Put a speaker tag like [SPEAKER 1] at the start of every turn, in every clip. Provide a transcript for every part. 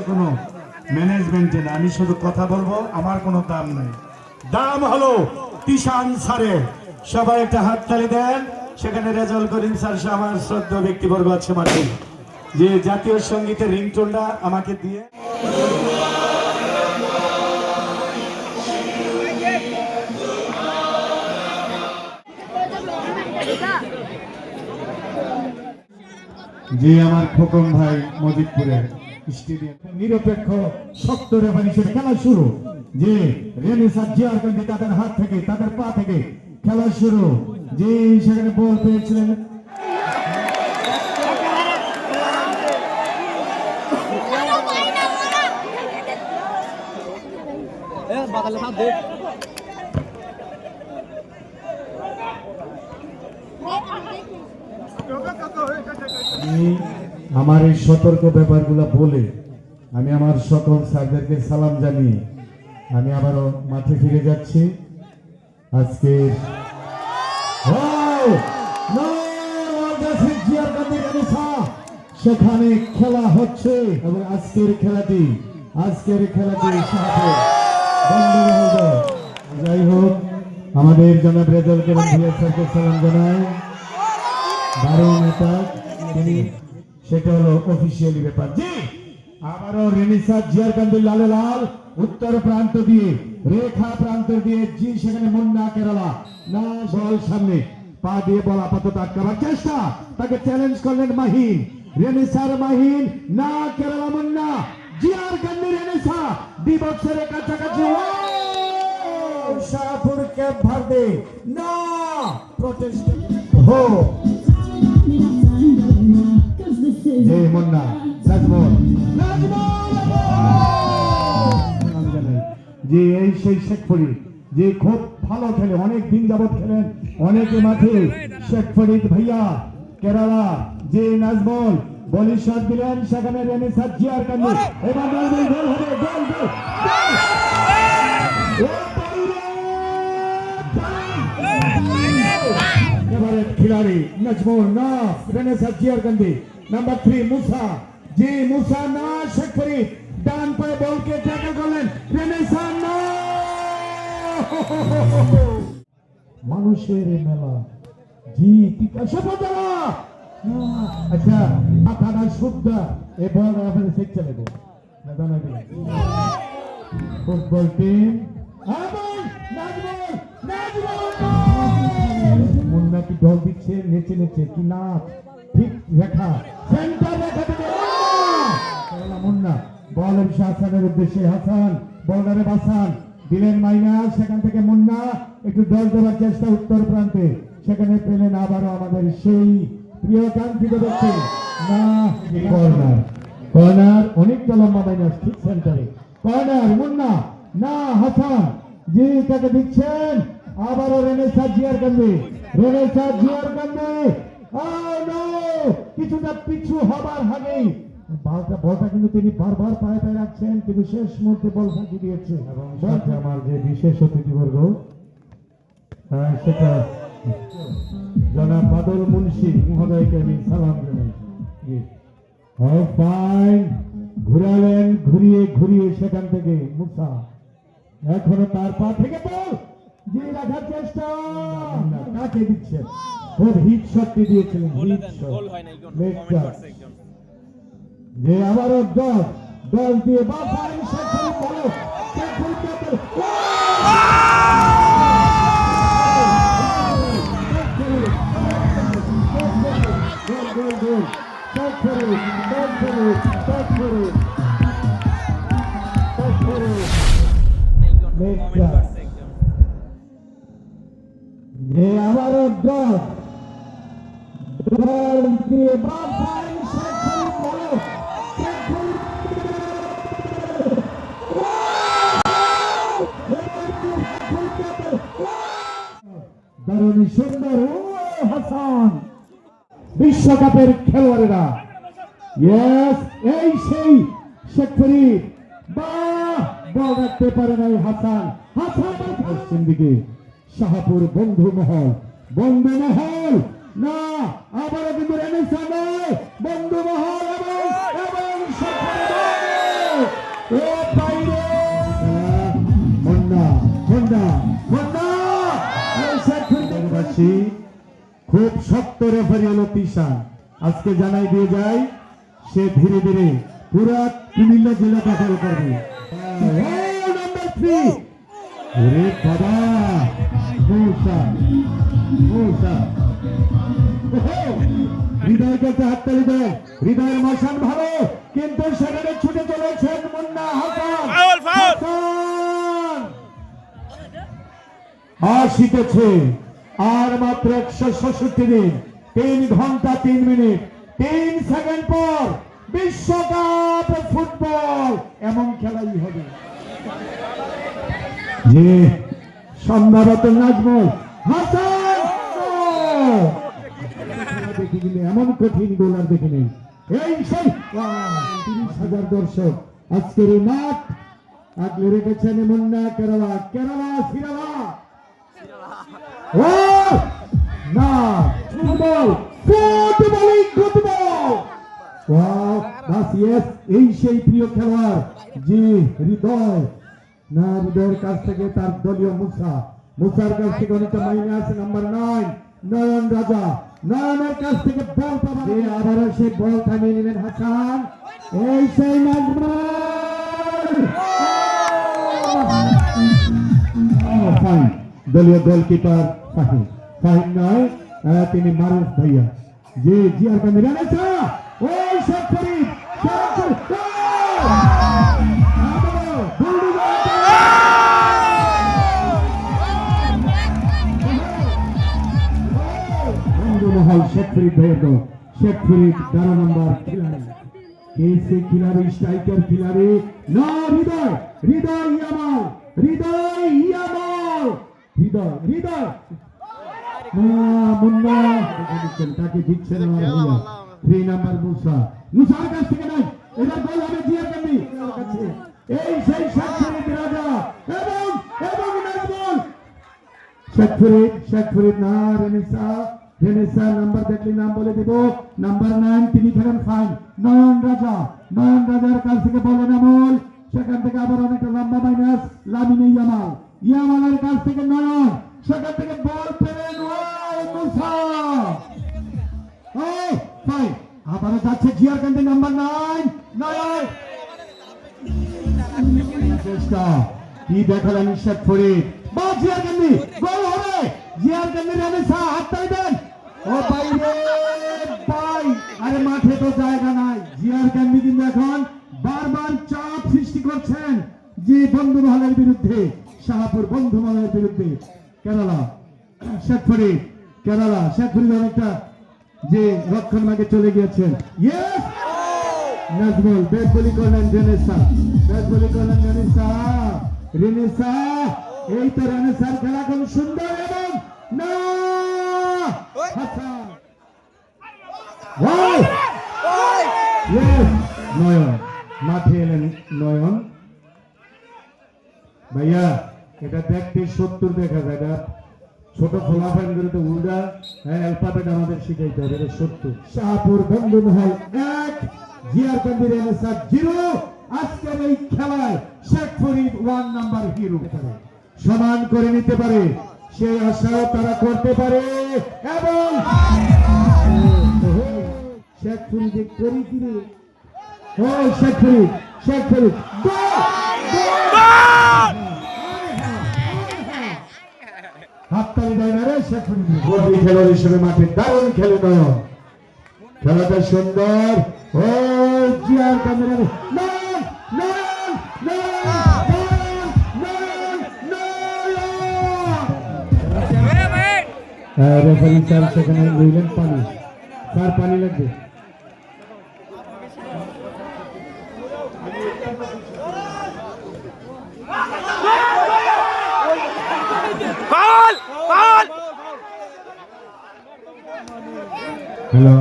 [SPEAKER 1] কোনো ম্যানেজমেন্টে না, আমি শুধু কথা বলবো, আমার কোনো দাম নেই। দাম হলো কিষান স্যারের। সবাই একটা হাত তালি দেন। সেখানে রেজাউল করিম স্যার সহ আমার শ্রদ্ধেয় ব্যক্তিবর্গ আছে মাঠে, যে জাতীয় সঙ্গীতের রিংটোনটা আমাকে দিয়ে যে আমার খোকন ভাই মজিদপুরের স্টেডিয়াম নিরপেক্ষ শক্ত রেফারি হিসেবে খেলা শুরু। যে রেনেসার জিয়ারকান্দি তাদের হাত থেকে, তাদের পা থেকে খেলা শুরু। যে সেখানে বল পেয়েছিলেন আমার এই সতর্ক ব্যাপারগুলো বলে আমি আমার সকল স্যারদেরকে সালাম জানিয়ে আমি আবারও মাঠে ফিরে যাচ্ছি। আজকে সেখানে খেলা হচ্ছে এবং আজকের খেলাটি যাই হোক, আমাদের জনাব রেজাউল করিম ভূঁইয়া স্যারকে সালাম জানাই। দারুণ এটা তিনি, সেটা হলো অফিসিয়ালি ব্যাপার। জি আবারও রেনেসার জিয়ারকান্দি লালে লাল উত্তর প্রান্ত দিয়ে, রেখা প্রান্ত দিয়ে, জি সেখানে মুন্না কেরালা না বল সামনে পা দিয়ে বল আপাতত আটকাবার চেষ্টা, তাকে চ্যালেঞ্জ করলেন মাহিন। রেনেসার মাহিন না কেরালা মুন্না, জিয়ারকান্দি রেনেসা ডিবক্সের কাছাকাছি। শাহপুর ক্যাপ ভারদে না প্রটেস্ট হো যে মুন্না নাজমুল যে এই সেই শেখফরিদ যে খুব ভালো খেলে, অনেক দিন যাবৎ খেলেন অনেকে মাঠে। শেখফরিদ ভাইয়া কেরালা, যে নাজমুল বলি শট দিলেন, সেখানে রেনেসার জিয়ারকান্দি। এবার নাজমুল গোল হবে, গোল গোল এবারে খিলাড়ি নাজমুল না রেনেসার জিয়ারকান্দি। নাম্বার 3 মুসা, যে মুসা না শেখফরিদ ডান পায়ে বলকে ট্যাকল করলেন, রেনেসা না। মানুষের মেলা জি পিকাসো পড়া। আচ্ছা মাথাটা শুদ্ধা এ বল আপনাদের শিখতে নেব না জানাবি ফুটবল টিম। মুন্না কি ঢল দিচ্ছে, নেচে নেচে কি নাচ, ঠিক রেখা সেন্টার রেখা থেকে মুন্না বল হাসানের উদ্দেশ্যে, হাসান বলারে বাসান দিলেন মাইনাস, সেখান থেকে মুন্না একটু দল দেওয়ার চেষ্টা উত্তর প্রান্তে, সেখানে পেলেন আবারও আমাদের সেই প্রিয় কাঙ্ক্ষিত ব্যক্তি না কর্নার। কর্নার অনেকটা লম্বা মাইনাস, ঠিক সেন্টারে কর্নার মুন্না না হাসান, জি তাকে দিচ্ছেন আবারও রেনেসার জিয়ারকান্দি। রেনেসার জিয়ারকান্দি কিছুটা পিছু হবার আগেই বলটা কিন্তু তিনি বারবার পায়ে পায়ে রাখছেন, কিন্তু শেষ মুহূর্তে বল ফাঁকি দিয়েছে। এবং সাথে আমার যে বিশেষ অতিথিবর্গ সেটা জনাব বাদল মুন্সি মহোদয়কে আমি সালাম জানাই। ঘুরালেন, ঘুরিয়ে ঘুরিয়ে সেখান থেকে মুসা, এখনো তার পা থেকে বল যে রাখার চেষ্টা, কাকে দিচ্ছেন, খুব হিট শটটি দিয়েছিলেন, হিট শট যে আবারও দল দিয়ে বাফাইন শেখফরিদ বলো যে আবারও দল দিয়ে বাফাইন শেখফরিদ বলো দারুণ সুন্দর হাসান। বিশ্বকাপের খেলোয়াড়েরা এই সেই শেখফরিদ বল রাখতে পারে নাই হাসান। হাসান পশ্চিম দিকে শাহপুর বন্ধু মহল না আবারও কিন্তু রেনেসা নয় বন্ধু মহল এবং ও বাইরে মুন্না মুন্না মুন্না খুব শক্ত রেফারি হলো তিশা আজকে জানাই দিয়ে যায় সে ধীরে ধীরে পুরা কুমিল্লা জেলা দখল করবে নাম্বার 3 ওরে বাবা মৌসা মৌসা হৃদয় কাছে হাততালি দেয় হৃদয়ের মশান ভালো কিন্তু সেখানে ছুটে চলেছেন মুন্না হাসান আর শিখেছে আর মাত্র 166 দিন 3 ঘন্টা 3 মিনিট 3 সেকেন্ড পর বিশ্বকাপ ফুটবল এমন খেলাই হবে যে সম্ভবত নাজমুল হাসান দেখে গেলে এমন কঠিন গোল আর দেখে নেই এই সেই 30,000 দর্শক আজকের এই মাঠ আগলে রেখেছেন মুন্না কেরালা কেরালা সিরালা ও না ফুটবল ফুটবলিং ফুটবল ওয়াও বাস ইয়েস এই সেই প্রিয় খেলোয়াড় জি হৃদয় না হৃদয়ের কাছ থেকে তার দলীয় মুসার কাছ থেকে অনেকটা মাইনে আছে নাম্বার 9 নয়ন রাজা নয়নের কাছ থেকে বল পাবে আবারও সেই বল থামিয়ে নিলেন হাসান এই সেই নাজমুল দলীয় গোলকিপার ফাহিম ফাহিম নয় তিনি মারুফ ভাইয়া জি জিয়ার কান্দি রানেসা ওই শেখ ফরিদ মহল শেখ ফরিদ ভাইয়ের দল শেখ ফরিদ 12 নম্বর খিলাড়ি কেসে খিলাড়ি স্ট্রাইকার খিলাড়ি না হৃদয় হৃদয় ইয়ামাল হৃদয় ইয়ামাল হৃদয় হৃদয় মুন্না তাকে দিচ্ছেন আমার ভাইয়া 3 নাম্বার মুসার কাছ থেকে নাই এটা গোল হবে জিয়ার কান্দি এই সেই শেখ ফরিদ রাজা এবং নাজমুল শেখ ফরিদ না রেনেসা নাম্বার দেখলে নাম বলে দিব নাম্বার 9 তিনি খেলেন ফাইন নয়ন রাজার কাছ থেকে বলেন আমল সেখান থেকে আবার অনেকটা লম্বা মাইনাস লামিনে ইয়ামালের কাছ থেকে নয়ন সেখান থেকে বল পেলেন মুসা ও ফাইন আবার যাচ্ছে জিয়ার কান্দি নাম্বার 9 নয়ন চেষ্টা কি দেখালেন শেখ ফরিদ বা জিয়ার কান্দি গোল হবে জিয়ার কান্দি রেনেসা হাততালি দেন ও বাইরে ভাই আরে মাঠে তো জায়গা নাই জিয়ার কান্দি কিন্তু এখন বারবার চাপ সৃষ্টি করছেন যে বন্ধু মহলের বিরুদ্ধে শাহপুর বন্ধু মহলের বিরুদ্ধে কেরালা শেখ ফরিদ অনেকটা যে রক্ষণ মাঠে চলে গিয়েছেন ইয়েস নাজমুল ব্যাট বলি করলেন রেনেসা এই তো রেনেসার খেলা খুব সুন্দর এবং না হাসান নয়ন মাঠে এলেন নয়ন ভাইয়া এটা দেখতে 70 দেখা যায় এটা ছোট ফলাফল করে তো উল্টা অ্যালফাবেট আমাদের শিখাইতে হবে এটা 70 শাহপুর বন্ধু মহল 1 জিয়ার কান্দি রেনেসা 0 আজকের এই খেলায় শেখ ফরিদ 1 নাম্বার হিরো সমান করে নিতে পারে সেই আশাও তারা করতে পারে এবং শেখ ফরিদ করি কিরে ও শেখ ফরিদ হাততালি দেয় না রে শেখ ফরিদ গোটি খেলোয়াড় হিসেবে মাঠে দারুণ খেলে নয় খেলাটা সুন্দর ও জিয়ার ক্যামেরা রেফারি স্যার সেখানে লইলেন পানি স্যার পানি লাগবে হ্যালো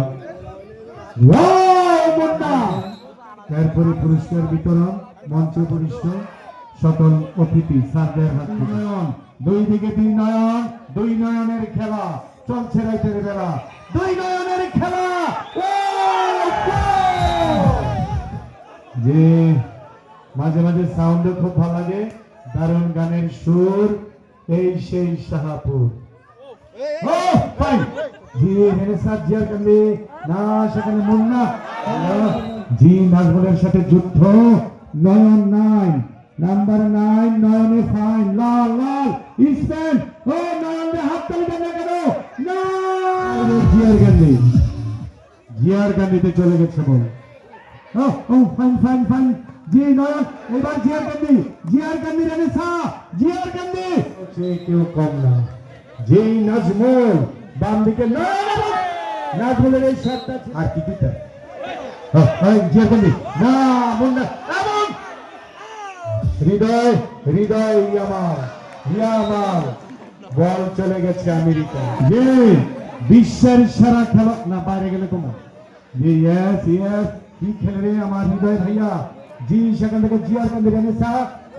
[SPEAKER 1] তারপরে পুরস্কার বিতরণ মঞ্চ পরিষ্ঠ সকল অতিথি স্যারদের হাত থেকে দুই দিকে দুই নয়নের খেলা চলছে রাইতের বেলা দুই নয়নের খেলা। ও যে মাঝে মাঝে সাউন্ডও খুব ভালো লাগে, দারুণ গানের সুর, এই সেই শাহাপুর। ও ফাইন জি রেনেসার জিয়ার কান্দি না, সেখানে মুন্না জি নাজমুলের সাথে যুদ্ধ। নয়ন 9 নাম্বার 9 নয়নে ফাইন লাল লাল স্পেন। ও নয়নে হাত তালি দেন না কেন? না জিয়ার কান্দিতে চলে গেছে বল। ও ও ফাইন ফাইন ফাইন জি নয়ন, এবার জিয়ার কান্দি রেনেসা জিয়ার কান্দি কেউ কম না। যেই নাজমুল বাম দিকে নাজমুলের এই শটটা আর কি দিতে জিয়ার কান্দি না মুন্না এমন হৃদয় হৃদয় ইয়ামাল বল চলে গেছে আমেরিকা। যে বিশ্বের সেরা খেলা না, বাইরে গেলে কমা জি ইয়েস ইয়েস কি খেলে রে আমার হৃদয় ভাইয়া। জি সেখান থেকে জিয়ার কান্দি রেনেসা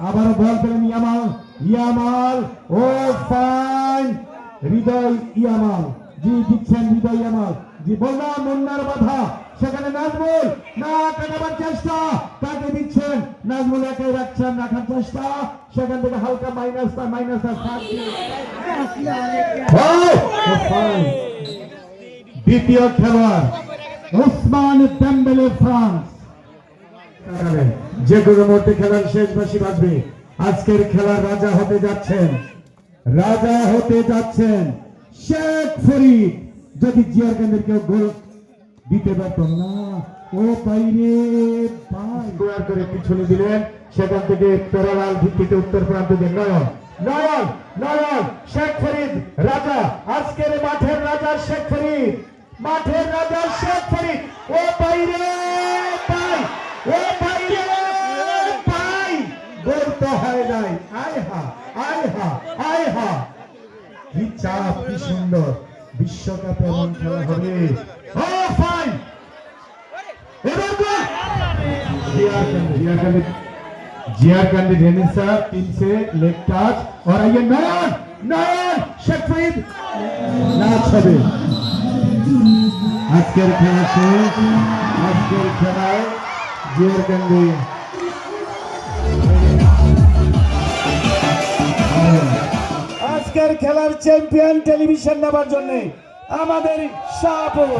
[SPEAKER 1] আবারও বল পেলেন ইয়ামাল। ও ফাইন হৃদয় ইয়ামাল জি দিচ্ছেন হৃদয় ইয়ামাল জি বললাম মুন্নার বাধা, সেখানে নাজমুল না কাটাবার চেষ্টা, তাকে দিচ্ছেন নাজমুল একে রাখছেন, রাখার চেষ্টা, সেখান থেকে হালকা মাইনাস দ্বিতীয় খেলোয়াড় ওসমান দেমবেলে ফ্রান্স। যে কোনো মুহূর্তে খেলার শেষ বাঁশি বাজবে। আজকের খেলার রাজা হতে যাচ্ছেন শেখ ফরিদ। যদি জিয়ার কান্দির কেউ গোল দিতে পারত না, ও বাইরে স্কোয়ার করে পিছনে দিলেন, সেখান থেকে প্যারালাল ভিত্তিতে উত্তর প্রান্ত দিয়ে নয়ন শেখ ফরিদ রাজা, আজকের মাঠের রাজা শেখ ফরিদ, ও বাইরে গোল তো হয় নাই। আয় হা কি চাপ, কি সুন্দর বিশ্বকাপে এমন খেলা হবে। ও ফাইন এবার গোল জিয়ার কান্দি রেনেসা 3 से लेग टच और आइए नयन शेख फरीद না ছবে। আজকের খেলা শেষ। আজকের খেলায় জিয়ার কান্দি আজকের খেলার চ্যাম্পিয়ন টেলিভিশন নেবার জন্য আমাদের শাহপুর